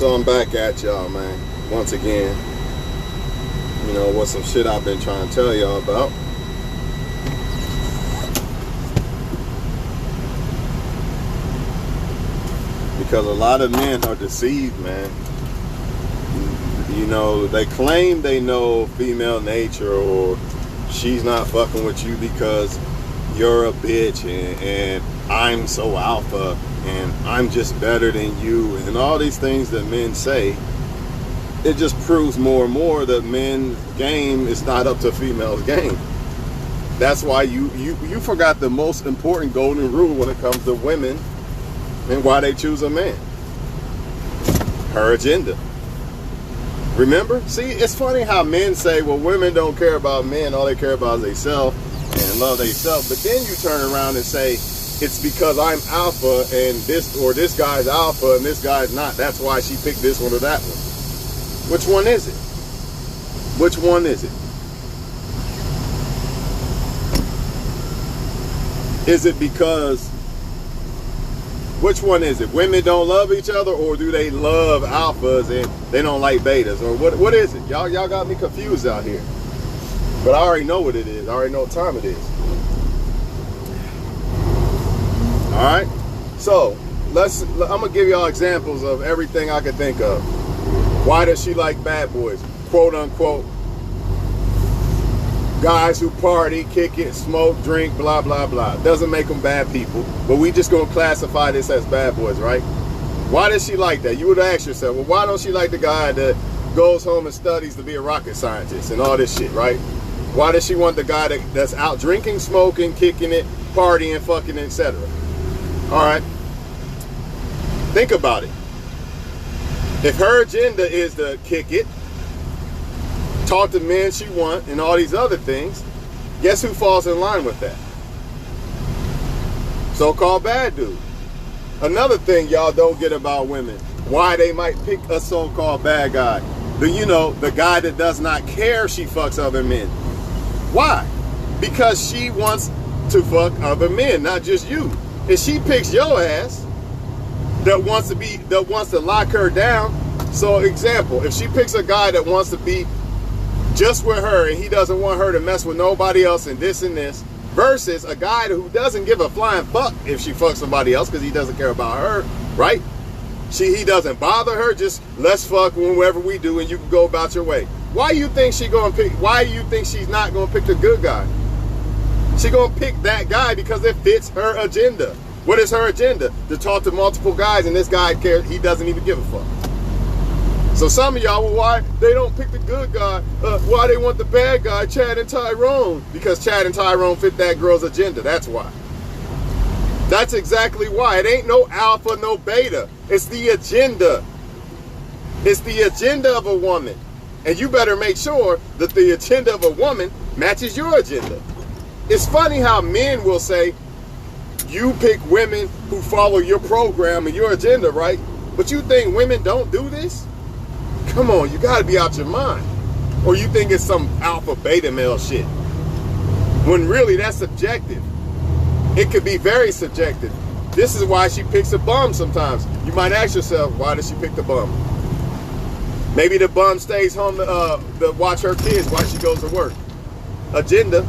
So I'm back at y'all, man. Once again, you know, what's some shit I've been trying to tell y'all about. Because a lot of men are deceived, man. You know, they claim they know female nature, or she's not fucking with you because you're a bitch and I'm so alpha and I'm just better than you, and all these things that men say. It just proves more and more that men's game is not up to females' game. That's why you forgot the most important golden rule when it comes to women and why they choose a man. Her agenda. Remember? See, it's funny how men say, well, women don't care about men, all they care about is themselves and love themselves. But then you turn around and say, it's because I'm alpha and this guy's alpha and this guy's not. That's why she picked this one or that one. Which one is it? Which one is it? Is it because, which one is it? Women don't love each other, or do they love alphas and they don't like betas? Or what is it? Y'all got me confused out here. But I already know what it is. I already know what time it is. All right, so I'm gonna give y'all examples of everything I can think of. Why does she like bad boys, quote unquote? Guys who party, kick it, smoke, drink, blah blah blah. Doesn't make them bad people, but we just gonna classify this as bad boys, right? Why does she like that? You would ask yourself, well, why don't she like the guy that goes home and studies to be a rocket scientist and all this shit, right? Why does she want the guy that's out drinking, smoking, kicking it, partying, fucking, etc.? All right, think about it. If her agenda is to kick it, talk to men she wants, and all these other things, guess who falls in line with that? So-called bad dude. Another thing y'all don't get about women, why they might pick a so-called bad guy. The guy that does not care she fucks other men. Why? Because she wants to fuck other men, not just you. If she picks your ass that wants to lock her down, so example, if she picks a guy that wants to be just with her and he doesn't want her to mess with nobody else and this, versus a guy who doesn't give a flying fuck if she fucks somebody else because he doesn't care about her, right? He doesn't bother her, just let's fuck whenever we do and you can go about your way. Why do you think she's not gonna pick the good guy? She gonna pick that guy because it fits her agenda. What is her agenda? To talk to multiple guys, and this guy cares, he doesn't even give a fuck. So some of y'all, well, why they don't pick the good guy? Why they want the bad guy, Chad and Tyrone? Because Chad and Tyrone fit that girl's agenda, that's why. That's exactly why. It ain't no alpha, no beta. It's the agenda. It's the agenda of a woman. And you better make sure that the agenda of a woman matches your agenda. It's funny how men will say, you pick women who follow your program and your agenda, right? But you think women don't do this? Come on, you gotta be out your mind. Or you think it's some alpha beta male shit. When really that's subjective. It could be very subjective. This is why she picks a bum sometimes. You might ask yourself, why does she pick the bum? Maybe the bum stays home to watch her kids while she goes to work. Agenda.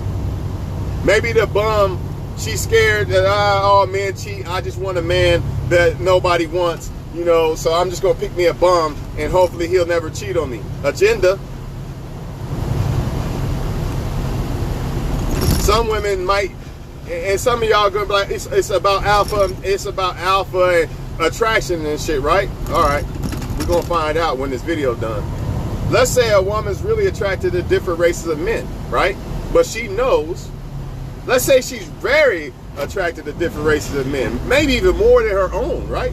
Maybe the bum, she's scared that, oh, men cheat. I just want a man that nobody wants, so I'm just going to pick me a bum and hopefully he'll never cheat on me. Agenda. Some women might, and some of y'all going to be like, it's about alpha and attraction and shit, right? All right. We're going to find out when this video's done. Let's say a woman's really attracted to different races of men, right? But she knows. Let's say she's very attracted to different races of men, maybe even more than her own, right?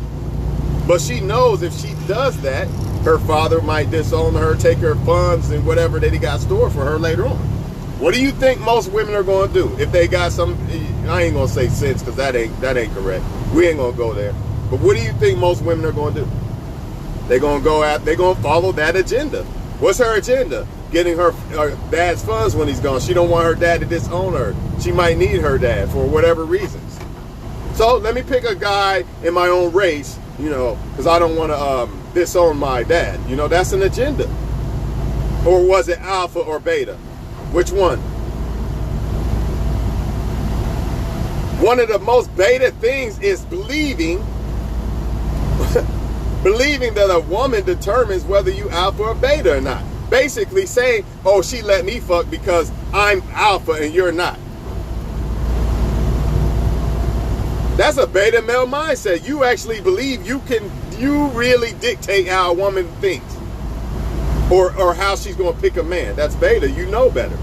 But she knows if she does that, her father might disown her, take her funds and whatever that he got stored for her later on. What do you think most women are going to do if they got some? I ain't gonna say sense because that ain't correct. We ain't gonna go there. But what do you think most women are going to do? They're gonna follow that agenda. What's her agenda? Getting her dad's funds when he's gone. She don't want her dad to disown her. She might need her dad for whatever reasons. So let me pick a guy in my own race, because I don't want to disown my dad. That's an agenda. Or was it alpha or beta? Which one? One of the most beta things is believing that a woman determines whether you alpha or beta or not. Basically saying, oh, she let me fuck because I'm alpha and you're not. That's a beta male mindset. You actually believe you really dictate how a woman thinks or how she's going to pick a man. That's beta. You know better.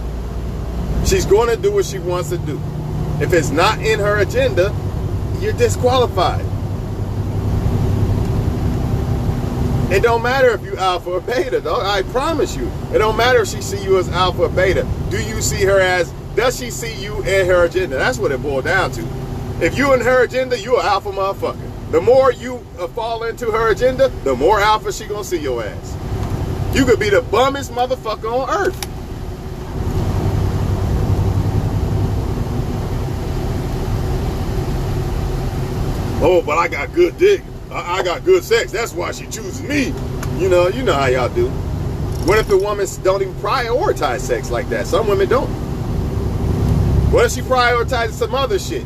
She's going to do what she wants to do. If it's not in her agenda, you're disqualified. It don't matter if you alpha or beta, dog. I promise you. It don't matter if she see you as alpha or beta. Does she see you in her agenda? That's what it boils down to. If you in her agenda, you an alpha motherfucker. The more you fall into her agenda, the more alpha she gonna see your ass. You could be the bummest motherfucker on earth. Oh, but I got good dick. I got good sex. That's why she chooses me. You know how y'all do. What if the women don't even prioritize sex like that? Some women don't. What if she prioritizes some other shit?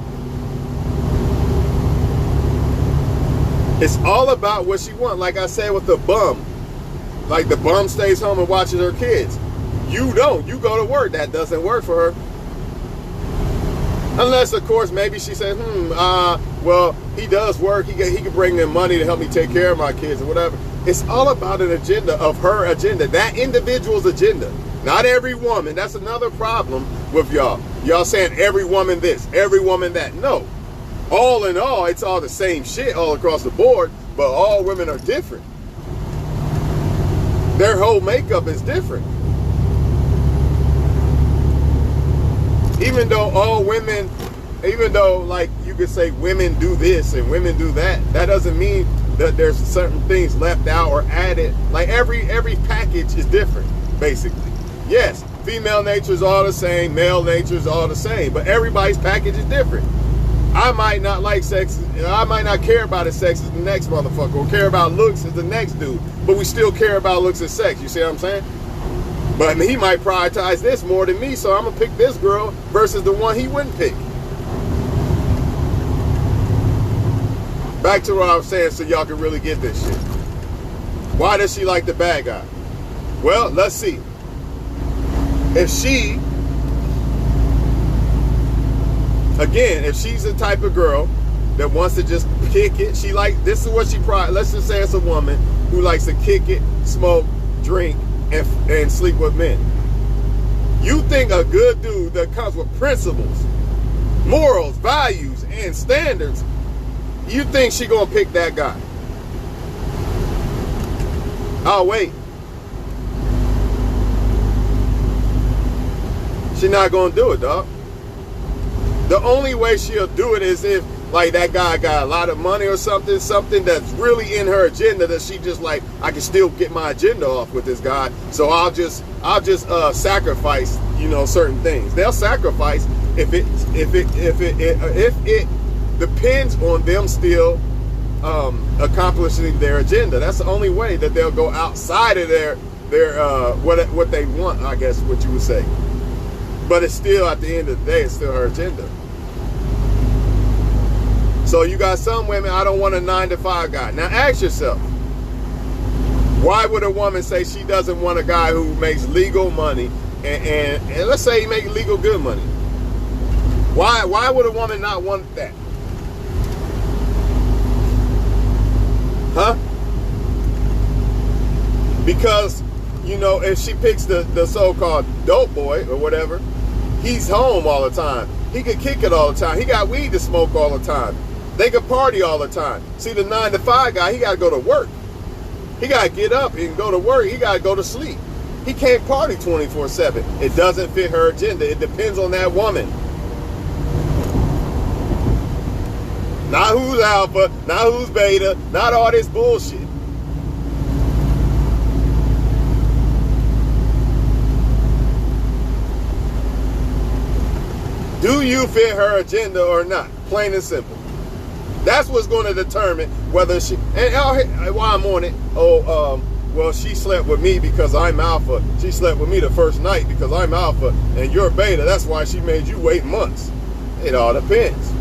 It's all about what she wants. Like I said with the bum. Like the bum stays home and watches her kids. You don't. You go to work. That doesn't work for her. Unless, of course, maybe she says, well, he does work. He can bring in money to help me take care of my kids or whatever. It's all about an agenda of her agenda. That individual's agenda. Not every woman. That's another problem with y'all. Y'all saying every woman this, every woman that. No. All in all, it's all the same shit all across the board, but all women are different. Their whole makeup is different. Even though like you could say women do this and women do that, that doesn't mean that there's certain things left out or added. Like every package is different, basically. Yes, female nature is all the same, male nature is all the same, but everybody's package is different. I might not like sex, I might not care about his sex as the next motherfucker, or care about looks as the next dude, but we still care about looks and sex, you see what I'm saying? But he might prioritize this more than me, so I'm gonna pick this girl versus the one he wouldn't pick. Back to what I was saying so y'all can really get this shit. Why does she like the bad guy? Well, let's see. If she's the type of girl that wants to just kick it, let's just say it's a woman who likes to kick it, smoke, drink, and sleep with men. You think a good dude that comes with principles, morals, values, and standards, you think she gonna pick that guy? Oh, wait. She not gonna do it, dog. The only way she'll do it is if, like, that guy got a lot of money or something that's really in her agenda that she just like, I can still get my agenda off with this guy, so I'll just sacrifice, certain things. They'll sacrifice if it depends on them still accomplishing their agenda. That's the only way that they'll go outside of their what they want, I guess what you would say. But it's still, at the end of the day, it's still her agenda. So you got some women, I don't want a 9-to-5 guy. Now ask yourself, why would a woman say she doesn't want a guy who makes legal money and let's say he makes legal good money? Why would a woman not want that? Huh? Because, if she picks the so-called dope boy or whatever, he's home all the time. He could kick it all the time. He got weed to smoke all the time. They could party all the time. See, the 9-to-5 guy, he got to go to work. He got to get up and go to work. He got to go to sleep. He can't party 24/7. It doesn't fit her agenda. It depends on that woman. Not who's alpha, not who's beta, not all this bullshit. Do you fit her agenda or not? Plain and simple. That's what's going to determine whether she, and while I'm on it, well, she slept with me because I'm alpha. She slept with me the first night because I'm alpha, and you're beta. That's why she made you wait months. It all depends.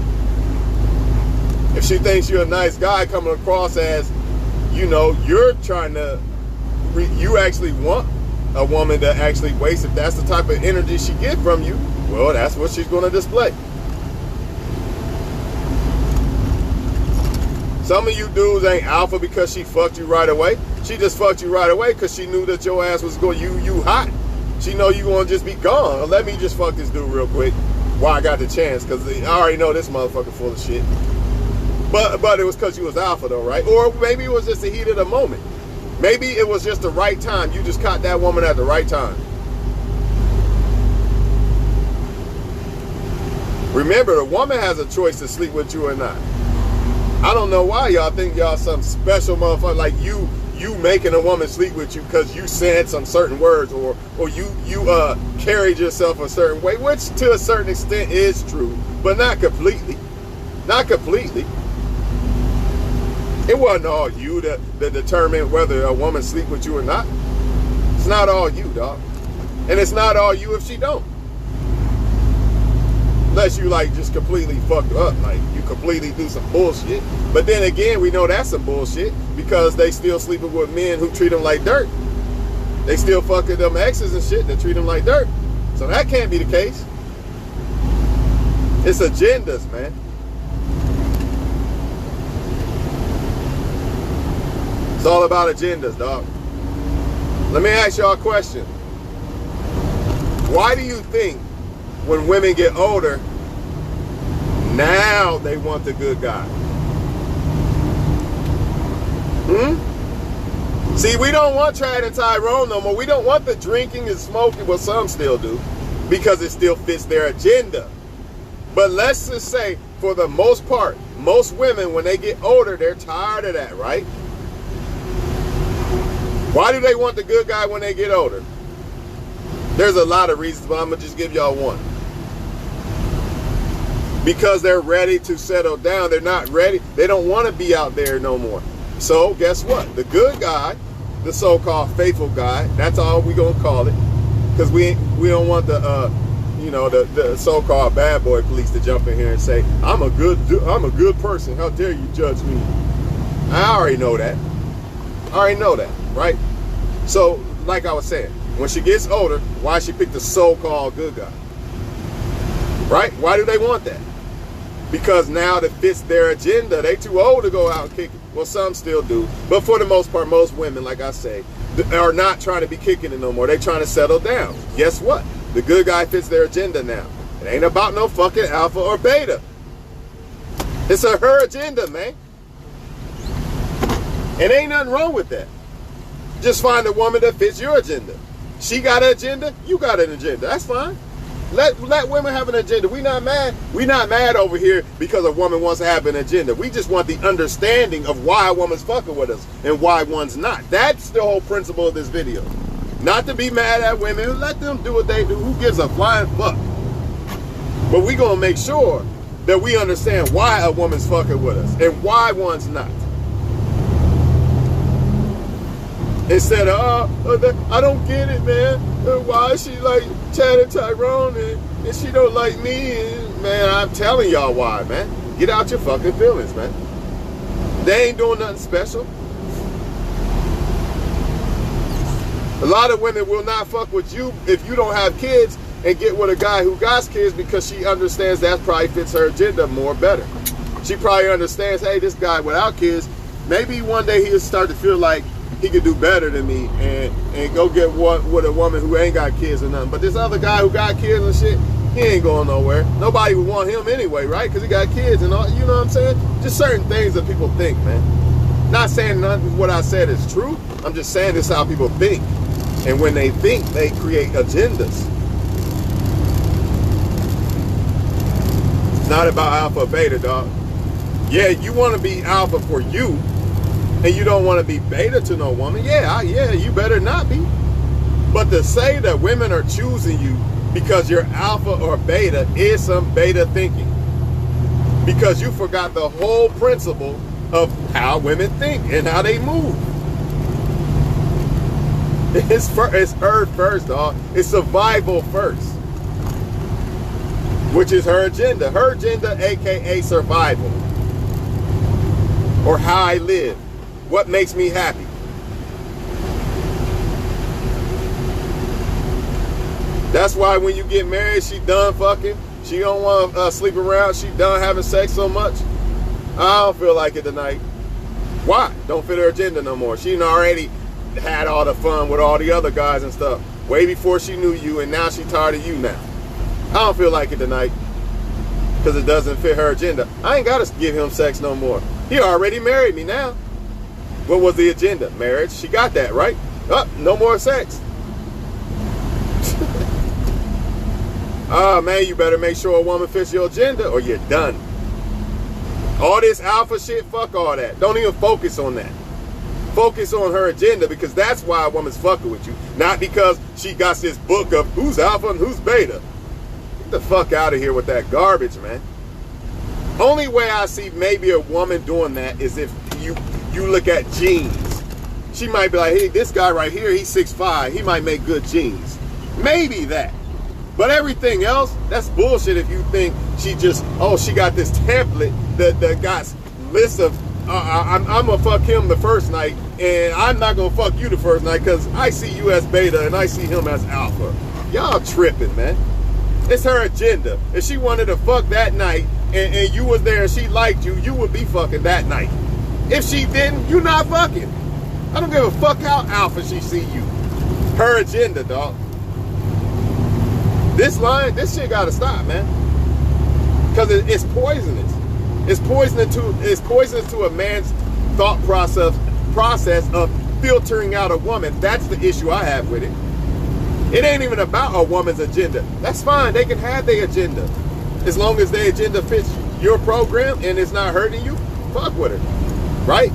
If she thinks you're a nice guy coming across as, you know, you're trying to, you actually want a woman to actually waste, if that's the type of energy she get from you, well, that's what she's going to display. Some of you dudes ain't alpha because she fucked you right away. She just fucked you right away because she knew that your ass was going, you hot. She know you gonna just be gone. Let me just fuck this dude real quick while I got the chance, because I already know this motherfucker full of shit. But it was because you was alpha though, right? Or maybe it was just the heat of the moment. Maybe it was just the right time. You just caught that woman at the right time. Remember, the woman has a choice to sleep with you or not. I don't know why y'all think y'all some special motherfucker, like you making a woman sleep with you because you said some certain words, or you carried yourself a certain way, which to a certain extent is true, but not completely. Not completely. It wasn't all you that determined whether a woman sleep with you or not. It's not all you, dog. And it's not all you if she don't. Unless you like just completely fucked up, like you completely do some bullshit. But then again, we know that's some bullshit because they still sleeping with men who treat them like dirt. They still fucking them exes and shit that treat them like dirt. So that can't be the case. It's agendas, man. It's all about agendas, dog. Let me ask y'all a question. Why do you think when women get older, now they want the good guy? See, we don't want Chad and Tyrone no more. We don't want the drinking and smoking, well, some still do, because it still fits their agenda. But let's just say, for the most part, most women, when they get older, they're tired of that, right? Why do they want the good guy when they get older? There's a lot of reasons, but I'm going to just give y'all one. Because they're ready to settle down. They're not ready. They don't want to be out there no more. So guess what? The good guy, the so-called faithful guy, that's all we going to call it. Because we don't want the the so-called bad boy police to jump in here and say, I'm a good person. How dare you judge me? I already know that. Right? So, like I was saying, when she gets older, why she pick the so-called good guy? Right? Why do they want that? Because now it fits their agenda. They too old to go out and kick it. Well, some still do. But for the most part, most women, like I say, are not trying to be kicking it no more. They're trying to settle down. Guess what? The good guy fits their agenda now. It ain't about no fucking alpha or beta. It's her agenda, man. And ain't nothing wrong with that. Just find a woman that fits your agenda. She got an agenda, you got an agenda. That's fine. Let women have an agenda. We not mad. We not mad over here because a woman wants to have an agenda. We just want the understanding of why a woman's fucking with us and why one's not. That's the whole principle of this video. Not to be mad at women. Let them do what they do. Who gives a flying fuck? But we gonna make sure that we understand why a woman's fucking with us and why one's not. Instead of, I don't get it, man. Why is she like Chad and Tyrone and she don't like me? And, man, I'm telling y'all why, man. Get out your fucking feelings, man. They ain't doing nothing special. A lot of women will not fuck with you if you don't have kids and get with a guy who got kids because she understands that probably fits her agenda more better. She probably understands, hey, this guy without kids, maybe one day he'll start to feel like he could do better than me and go get with a woman who ain't got kids or nothing. But this other guy who got kids and shit, he ain't going nowhere. Nobody would want him anyway, right? Because he got kids and all, you know what I'm saying? Just certain things that people think, man. Not saying none of what I said is true. I'm just saying this is how people think. And when they think, they create agendas. It's not about alpha or beta, dog. Yeah, you want to be alpha for you, and you don't want to be beta to no woman, yeah, you better not be. But to say that women are choosing you because you're alpha or beta is some beta thinking. because you forgot the whole principle of how women think and how they move. It's her first, dog. It's survival first, which is her agenda. Her agenda, aka survival, or how I live, what makes me happy. That's why when you get married, she done fucking. She don't want to sleep around. She done having sex so much. I don't feel like it tonight. Why? Don't fit her agenda no more. She done already had all the fun with all the other guys and stuff way before she knew you, and now she tired of you now. I don't feel like it tonight because it doesn't fit her agenda. I ain't got to give him sex no more. He already married me now. What was the agenda? Marriage. She got that, right? No more sex. Man, you better make sure a woman fits your agenda or you're done. All this alpha shit, fuck all that. Don't even focus on that. Focus on her agenda, because that's why a woman's fucking with you. Not because she got this book of who's alpha and who's beta. Get the fuck out of here with that garbage, man. Only way I see maybe a woman doing that is if you look at genes. She might be like, hey, this guy right here, he's 6'5". He might make good genes. Maybe that. But everything else, that's bullshit if you think she just, she got this template that got lists of, I'm going to fuck him the first night, and I'm not going to fuck you the first night because I see you as beta and I see him as alpha. Y'all tripping, man. It's her agenda. If she wanted to fuck that night and you was there and she liked you, you would be fucking that night. If she didn't, you not fucking. I don't give a fuck how alpha she see you. Her agenda, dog. This shit gotta stop, man. Because it's poisonous. It's poisonous to a man's thought process of filtering out a woman. That's the issue I have with it. It ain't even about a woman's agenda. That's fine. They can have their agenda. As long as their agenda fits your program and it's not hurting you, fuck with her. Right?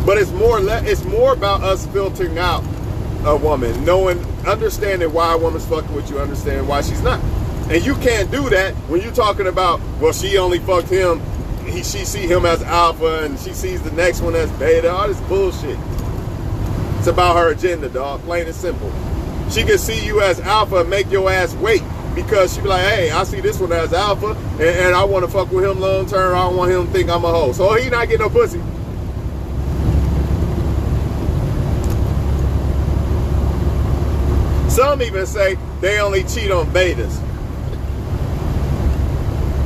But it's more about us filtering out a woman, understanding why a woman's fucking with you, understanding why she's not. And you can't do that when you're talking about, well, she only fucked him, she see him as alpha, and she sees the next one as beta. All this bullshit. It's about her agenda, dog. Plain and simple. She can see you as alpha and make your ass wait, because she be like, hey, I see this one as alpha, and I want to fuck with him long term. I don't want him to think I'm a hoe. So he not getting no pussy. Some even say they only cheat on betas.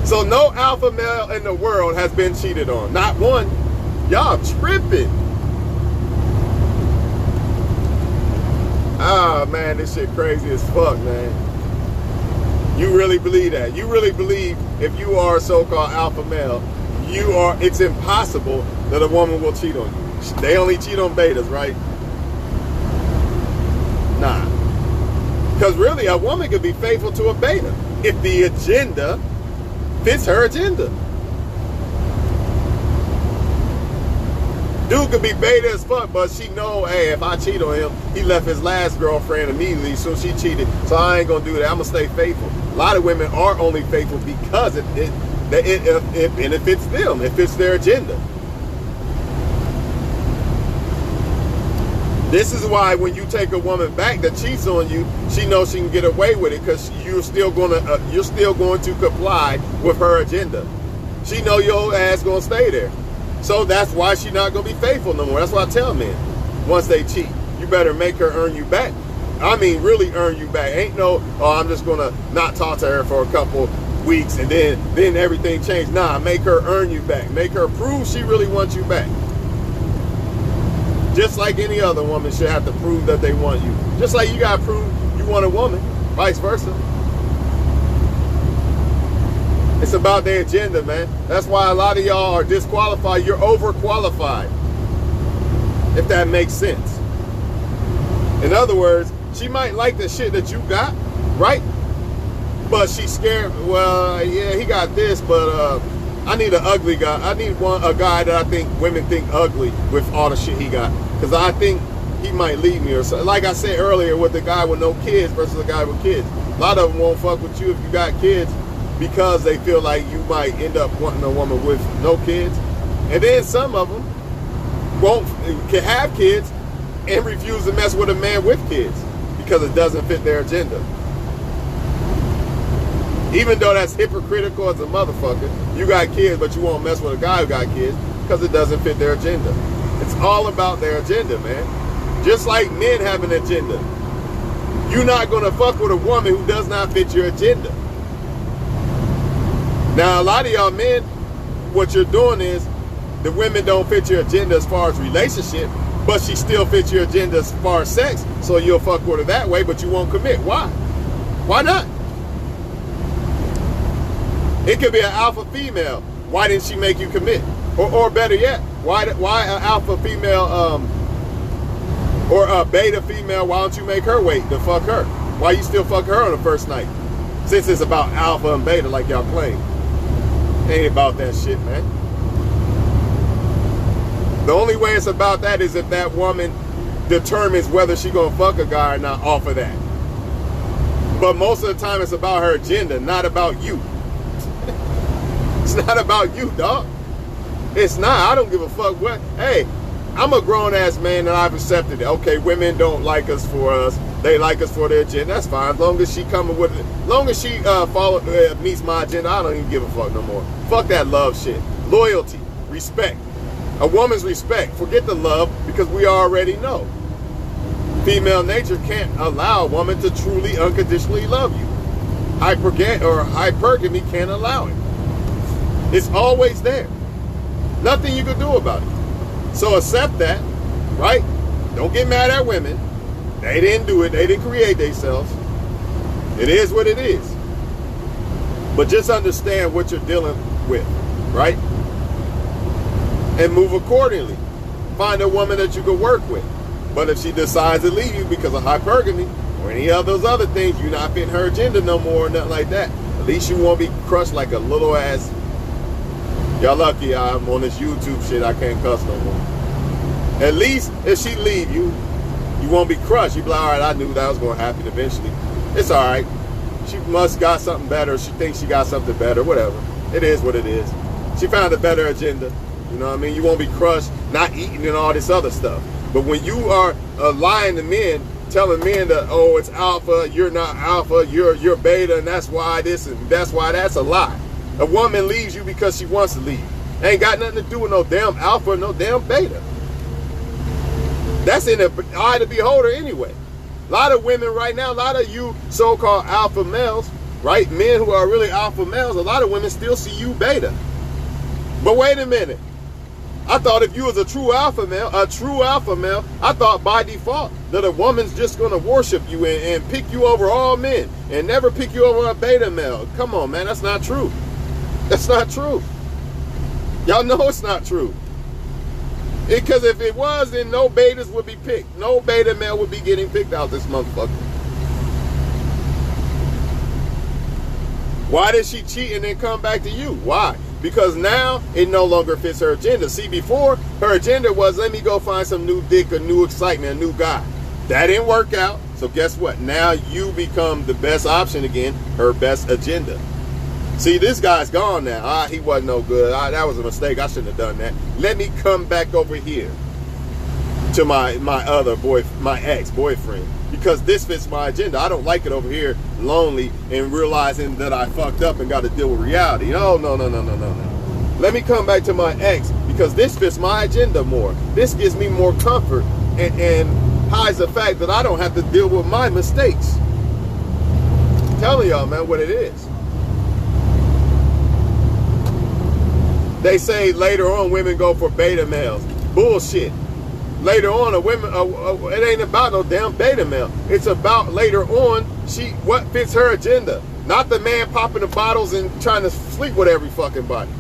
So no alpha male in the world has been cheated on. Not one. Y'all tripping. Ah, man, this shit crazy as fuck, man. You really believe that? You really believe if you are a so-called alpha male, it's impossible that a woman will cheat on you. They only cheat on betas, right? Nah. Because really, a woman could be faithful to a beta if the agenda fits her agenda. Dude could be beta as fuck, but she know, hey, if I cheat on him, he left his last girlfriend immediately, so she cheated. So I ain't gonna do that. I'm gonna stay faithful. A lot of women are only faithful because it benefits them. It fits their agenda. This is why when you take a woman back that cheats on you, she knows she can get away with it because you're still going to comply with her agenda. She know your ass gonna stay there. So that's why she's not gonna be faithful no more. That's why I tell men, once they cheat, you better make her earn you back. I mean, really earn you back. Ain't no, I'm just gonna not talk to her for a couple weeks and then everything changed. Nah, make her earn you back. Make her prove she really wants you back. Just like any other woman should have to prove that they want you. Just like you gotta prove you want a woman, vice versa. It's about their agenda, man. That's why a lot of y'all are disqualified. You're overqualified, if that makes sense. In other words, she might like the shit that you got, right? But she's scared. Well, yeah, he got this, but I need an ugly guy. I need a guy that I think women think ugly with all the shit he got. Because I think he might leave me or something. Like I said earlier with the guy with no kids versus the guy with kids. A lot of them won't fuck with you if you got kids. because they feel like you might end up wanting a woman with no kids. And then some of them can have kids and refuse to mess with a man with kids because it doesn't fit their agenda. Even though that's hypocritical as a motherfucker, you got kids, but you won't mess with a guy who got kids because it doesn't fit their agenda. It's all about their agenda, man. Just like men have an agenda. You're not gonna fuck with a woman who does not fit your agenda. Now, a lot of y'all men, what you're doing is the women don't fit your agenda as far as relationship, but she still fits your agenda as far as sex, so you'll fuck with her that way, but you won't commit. Why? Why not? It could be an alpha female. Why didn't she make you commit? Or better yet, why an alpha female or a beta female, why don't you make her wait to fuck her? Why you still fuck her on the first night? Since it's about alpha and beta like y'all claim. It ain't about that shit, man. The only way it's about that is if that woman determines whether she gonna fuck a guy or not off of that. But most of the time it's about her agenda, not about you. It's not about you, dog. It's not. I don't give a fuck what. Hey, I'm a grown-ass man and I've accepted it. Okay, women don't like us for us. They like us for their agenda. That's fine. As long as she coming with it. As long as she meets my agenda, I don't even give a fuck no more. Fuck that love shit. Loyalty. Respect. A woman's respect. Forget the love because we already know. Female nature can't allow a woman to truly, unconditionally love you. Hypergamy can't allow it. It's always there. Nothing you can do about it. So accept that, right? Don't get mad at women. They didn't do it. They didn't create themselves. It is what it is. But just understand what you're dealing with, right? And move accordingly. Find a woman that you can work with. But if she decides to leave you because of hypergamy or any of those other things, you're not fitting her agenda no more or nothing like that. At least you won't be crushed like a little ass. Y'all lucky I'm on this YouTube shit. I can't cuss no more. At least if she leave you, you won't be crushed. You be like, all right, I knew that was going to happen eventually. It's all right. She must got something better. She thinks she got something better. Whatever. It is what it is. She found a better agenda. You know what I mean? You won't be crushed, not eating and all this other stuff. But when you are lying to men, telling men that, oh, it's alpha, you're not alpha, you're beta, and that's why this and that's why that's a lie. A woman leaves you because she wants to leave. Ain't got nothing to do with no damn alpha, no damn beta. That's in the eye of the beholder anyway. A lot of women right now, a lot of you so-called alpha males, right? Men who are really alpha males, a lot of women still see you beta. But wait a minute. I thought if you was a true alpha male, I thought by default that a woman's just going to worship you and pick you over all men and never pick you over a beta male. Come on, man. That's not true. That's not true. Y'all know it's not true. Because if it was, then no betas would be picked. No beta male would be getting picked out this motherfucker. Why did she cheat and then come back to you? Why? Because now it no longer fits her agenda. See, before, her agenda was, let me go find some new dick, a new excitement, a new guy. That didn't work out. So guess what? Now you become the best option again, her best agenda. See, this guy's gone now. He wasn't no good. That was a mistake. I shouldn't have done that. Let me come back over here to my ex-boyfriend. Because this fits my agenda. I don't like it over here, lonely, and realizing that I fucked up and got to deal with reality. Oh, no. Let me come back to my ex because this fits my agenda more. This gives me more comfort and hides the fact that I don't have to deal with my mistakes. I'm telling y'all, man, what it is. They say later on women go for beta males. Bullshit. Later on, it ain't about no damn beta male. It's about later on, what fits her agenda. Not the man popping the bottles and trying to sleep with every fucking body.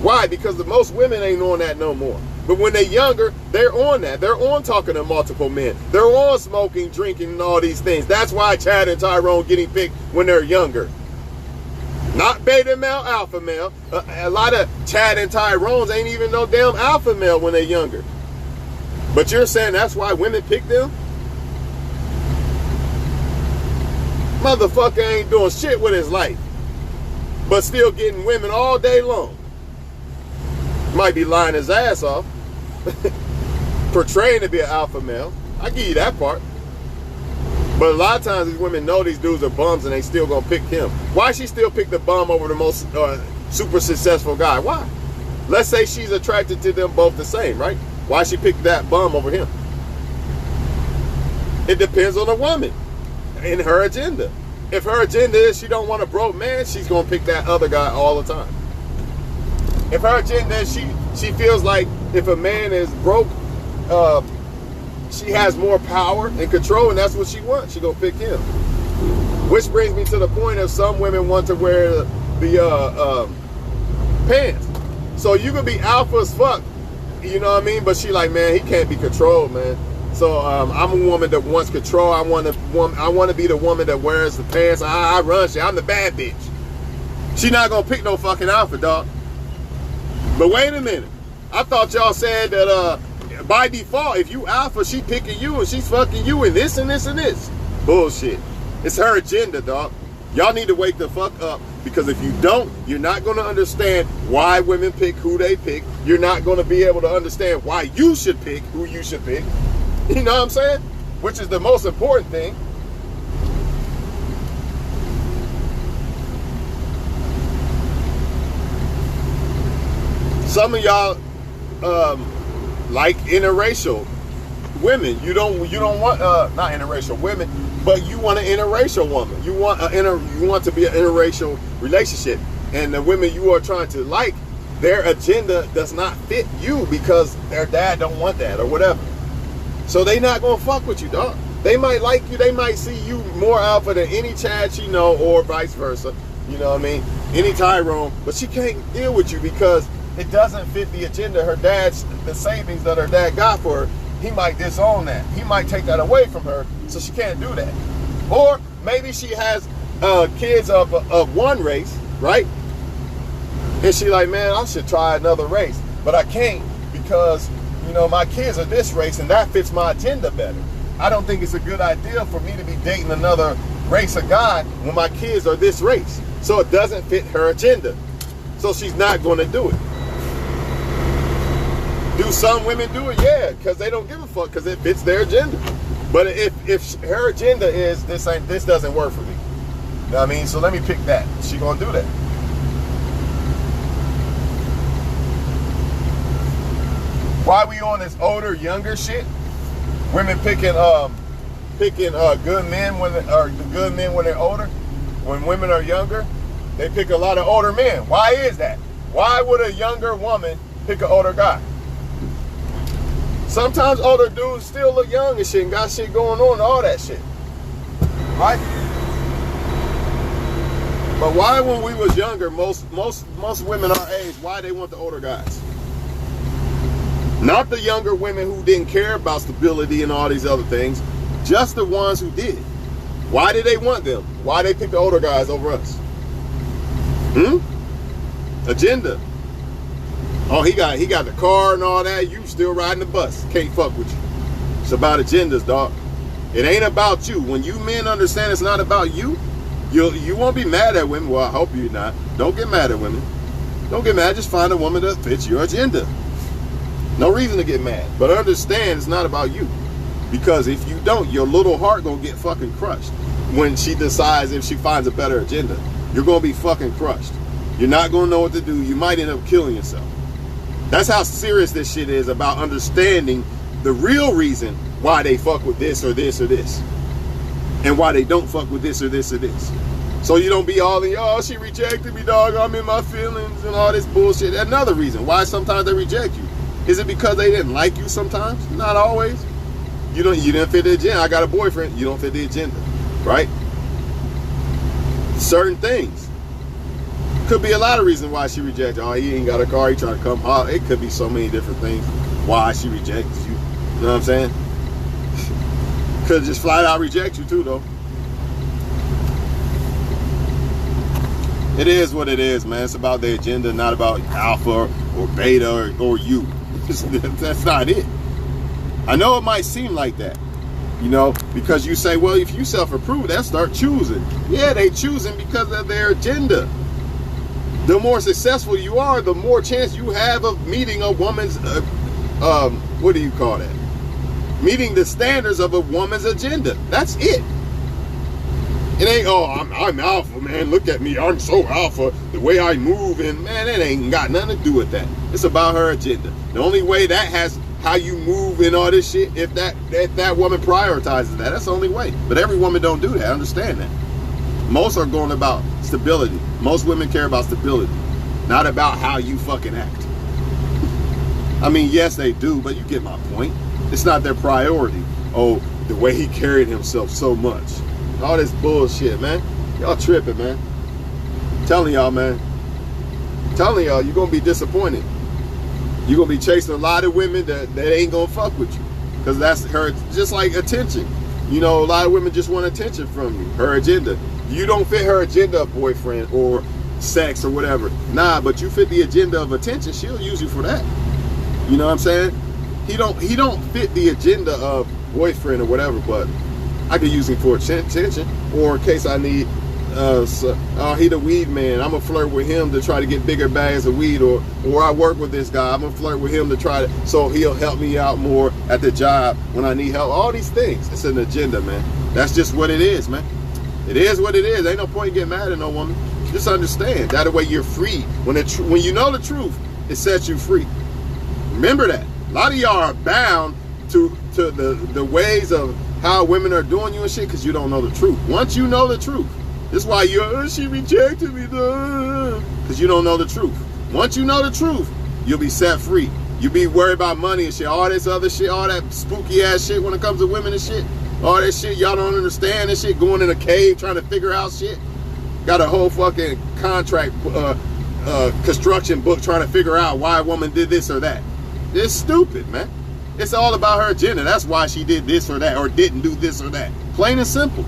Why? Because most women ain't on that no more. But when they're younger, they're on that. They're on talking to multiple men. They're on smoking, drinking, and all these things. That's why Chad and Tyrone getting picked when they're younger. Not beta male, alpha male. A lot of Chad and Tyrones ain't even no damn alpha male when they're younger. But you're saying that's why women pick them? Motherfucker ain't doing shit with his life. but still getting women all day long. Might be lying his ass off, portraying to be an alpha male. I give you that part. But a lot of times these women know these dudes are bums and they still gonna pick him. Why she still pick the bum over the most super successful guy? Why? Let's say she's attracted to them both the same, right? Why she pick that bum over him? It depends on the woman and her agenda. If her agenda is she don't want a broke man, she's gonna pick that other guy all the time. If her agenda is she feels like if a man is broke, she has more power and control, and that's what she wants, she gonna pick him. Which brings me to the point of some women want to wear the pants. So you can be alpha as fuck, you know what I mean? But she like, man, he can't be controlled, man. So I'm a woman that wants control. I want to be the woman that wears the pants. I run shit. I'm the bad bitch. She not gonna pick no fucking alpha, dog. But wait a minute. I thought y'all said that by default, if you alpha, she picking you and she's fucking you and this and this and this. Bullshit. It's her agenda, dog. Y'all need to wake the fuck up, because if you don't, you're not going to understand why women pick who they pick. You're not going to be able to understand why you should pick who you should pick. You know what I'm saying? Which is the most important thing. Some of y'all like interracial women. You don't want not interracial women, but you want an interracial woman. You want to be an interracial relationship, and the women you are trying to like, their agenda does not fit you because their dad don't want that or whatever. So they not gonna fuck with you, dog. They might like you. They might see you more alpha than any Chad she know, or vice versa. You know what I mean? Any Tyrone, but she can't deal with you because it doesn't fit the agenda. Her dad's, the savings that her dad got for her, he might disown that. He might take that away from her, so she can't do that. Or maybe she has kids of one race, right? And she like, man, I should try another race, but I can't because, you know, my kids are this race and that fits my agenda better. I don't think it's a good idea for me to be dating another race of guy when my kids are this race. So it doesn't fit her agenda. So she's not going to do it. Do some women do it? Yeah, because they don't give a fuck because it fits their agenda. But if her agenda is this doesn't work for me. You know what I mean? So let me pick that. She gonna do that. Why we on this older, younger shit? Women picking good men when they're older. When women are younger, they pick a lot of older men. Why is that? Why would a younger woman pick an older guy? Sometimes older dudes still look young and shit and got shit going on and all that shit. Right? But why when we was younger, most women our age, why they want the older guys? Not the younger women who didn't care about stability and all these other things, just the ones who did. Why did they want them? Why they pick the older guys over us? Agenda. Oh, he got the car and all that. You still riding the bus. Can't fuck with you. It's about agendas, dog. It ain't about you. When you men understand it's not about you, you won't be mad at women. Well, I hope you're not. Don't get mad at women. Don't get mad. Just find a woman that fits your agenda. No reason to get mad. But understand it's not about you. Because if you don't, your little heart gonna get fucking crushed when she decides if she finds a better agenda. You're gonna be fucking crushed. You're not gonna know what to do. You might end up killing yourself. That's how serious this shit is about understanding the real reason why they fuck with this or this or this. And why they don't fuck with this or this or this. So you don't be all in, oh, she rejected me, dog. I'm in my feelings and all this bullshit. Another reason why sometimes they reject you. Is it because they didn't like you sometimes? Not always. You didn't fit the agenda. I got a boyfriend. You don't fit the agenda. Right? Certain things. Could be a lot of reasons why she rejected. Oh, he ain't got a car. He trying to come. Oh, it could be so many different things why she rejected you. You know what I'm saying? Could just flat out reject you too, though. It is what it is, man. It's about the agenda, not about alpha or beta or you. That's not it. I know it might seem like that, you know, because you say, well, if you self-approve, they'll start choosing. Yeah, they choosing because of their agenda. The more successful you are, the more chance you have of meeting a woman's, what do you call that? Meeting the standards of a woman's agenda. That's it. It ain't, oh, I'm alpha, man. Look at me. I'm so alpha. The way I move, and man, it ain't got nothing to do with that. It's about her agenda. The only way that has how you move and all this shit, if that woman prioritizes that, that's the only way. But every woman don't do that. Understand that. Most are going about stability. Most women care about stability, not about how you fucking act. I mean, yes, they do, but you get my point. It's not their priority. Oh, the way he carried himself so much. All this bullshit, man. Y'all tripping, man. I'm telling y'all, man. I'm telling y'all, you're going to be disappointed. You're going to be chasing a lot of women that ain't going to fuck with you. Because that's her, just like attention. You know, a lot of women just want attention from you. Her agenda. You don't fit her agenda of boyfriend or sex or whatever. Nah, but you fit the agenda of attention. She'll use you for that. You know what I'm saying? He don't fit the agenda of boyfriend or whatever, but I could use him for attention, or in case I need, he the weed man. I'm gonna flirt with him to try to get bigger bags of weed, or I work with this guy. I'm gonna flirt with him to try to, so he'll help me out more at the job when I need help. All these things, it's an agenda, man. That's just what it is, man. It is what it is. Ain't no point in getting mad at no woman. Just understand that way you're free. When you know the truth, it sets you free. Remember that. A lot of y'all are bound to the ways of how women are doing you and shit because you don't know the truth. Once you know the truth, this is why she rejected me, because you don't know the truth. Once you know the truth, you'll be set free. You'll be worried about money and shit, all this other shit, all that spooky ass shit when it comes to women and shit. All that shit y'all don't understand and shit, going in a cave trying to figure out shit. Got a whole fucking contract construction book trying to figure out why a woman did this or that. It's stupid, man. It's all about her agenda. That's why she did this or that, or didn't do this or that. Plain and simple.